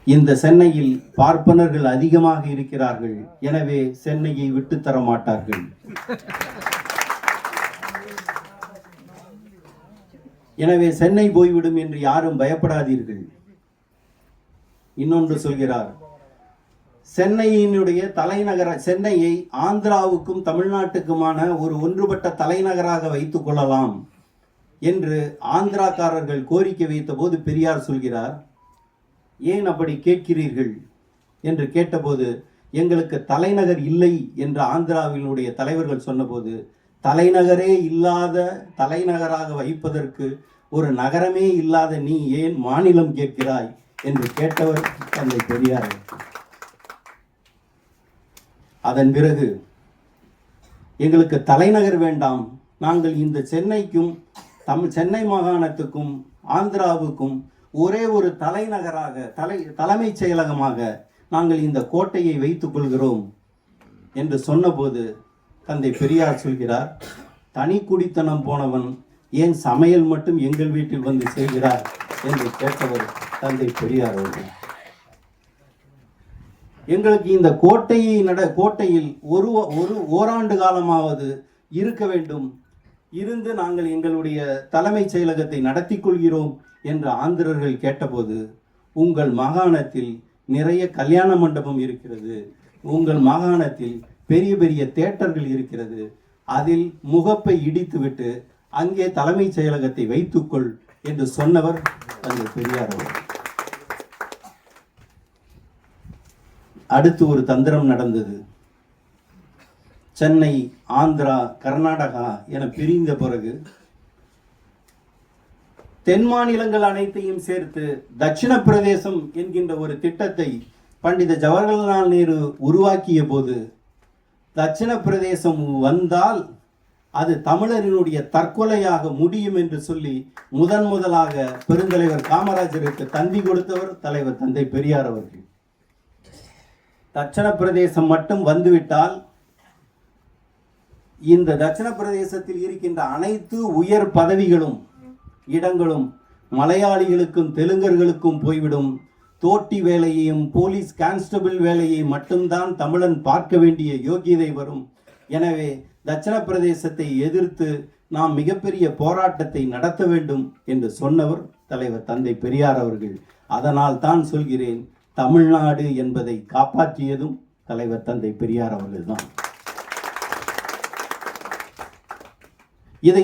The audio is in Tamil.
இந்த சென்னையில் பார்ப்பனர்கள் அதிகமாக இருக்கிறார்கள், எனவே சென்னையை விட்டு தர மாட்டார்கள். எனவே சென்னை போய்விடும் என்று யாரும் பயப்படாதீர்கள். இன்னொன்று சொல்கிறார், சென்னையினுடைய தலைநகர சென்னையை ஆந்திராவுக்கும் தமிழ்நாட்டுக்குமான ஒரு ஒன்றுபட்ட தலைநகராக வைத்துக் கொள்ளலாம் என்று ஆந்திராக்காரர்கள் கோரிக்கை வைத்த போது பெரியார் சொல்கிறார், ஏன் அப்படி கேட்கிறீர்கள் என்று கேட்டபோது, எங்களுக்கு தலைநகர் இல்லை என்று ஆந்திராவினுடைய தலைவர்கள் சொன்னபோது, தலைநகரே இல்லாத தலைநகராக வைப்பதற்கு ஒரு நகரமே இல்லாத நீ ஏன் மாநிலம் கேட்கிறாய் என்று கேட்டவர் தந்தை பெரியார். அதன் பிறகு எங்களுக்கு தலைநகர் வேண்டாம், நாங்கள் இந்த சென்னைக்கும் சென்னை மாகாணத்துக்கும் ஆந்திராவுக்கும் ஒரே ஒரு தலைநகராக தலைமைச் செயலகமாக நாங்கள் இந்த கோட்டையை வைத்துக் கொள்கிறோம் என்று சொன்னபோது தந்தை பெரியார் சொல்கிறார், தனி குடித்தனம் போனவன் ஏன் சமையல் மட்டும் எங்கள் வீட்டில் வந்து செய்கிறார் என்று கேட்டவர் தந்தை பெரியார் அவர்கள். எங்களுக்கு இந்த கோட்டையில் ஓராண்டு காலமாவது இருக்க வேண்டும், இருந்து நாங்கள் எங்களுடைய தலைமைச் செயலகத்தை நடத்தி கொள்கிறோம் என்று ஆந்திரர்கள் கேட்டபோது, உங்கள் மாகாணத்தில் நிறைய கல்யாண மண்டபம் இருக்கிறது, உங்கள் மாகாணத்தில் பெரிய பெரிய தியேட்டர்கள் இருக்கிறது, அதில் முகப்பை இடித்துவிட்டு அங்கே தலைமைச் செயலகத்தை வைத்துக்கொள் என்று சொன்னவர் தந்தை பெரியார் அவர்கள். அடுத்து ஒரு தந்திரம் நடந்தது. சென்னை, ஆந்திரா, கர்நாடகா என பிரிந்த பிறகு தென் மாநிலங்கள் அனைத்தையும் சேர்த்து தட்சிண பிரதேசம் என்கின்ற ஒரு திட்டத்தை பண்டித ஜவஹர்லால் நேரு உருவாக்கிய போது, தட்சிண பிரதேசம் வந்தால் அது தமிழரினுடைய தற்கொலையாக முடியும் என்று சொல்லி முதலாக பெருந்தலைவர் காமராஜருக்கு தந்தி கொடுத்தவர் தலைவர் தந்தை பெரியார் அவர்கள். தட்சிண பிரதேசம் மட்டும் வந்துவிட்டால் இந்த தட்சிண பிரதேசத்தில் இருக்கின்ற அனைத்து உயர் பதவிகளும் இடங்களும் மலையாளிகளுக்கும் தெலுங்கர்களுக்கும் போய்விடும், தோட்டி வேலையையும் போலீஸ் கான்ஸ்டபிள் வேலையை மட்டும்தான் தமிழன் பார்க்க வேண்டிய யோகியதை வரும். எனவே தட்சிண பிரதேசத்தை எதிர்த்து நாம் மிகப்பெரிய போராட்டத்தை நடத்த வேண்டும் என்று சொன்னவர் தலைவர் தந்தை பெரியார் அவர்கள். அதனால் தான் சொல்கிறேன், தமிழ்நாடு என்பதை காப்பாற்றியதும் தலைவர் தந்தை பெரியார் அவர்கள் தான். இதை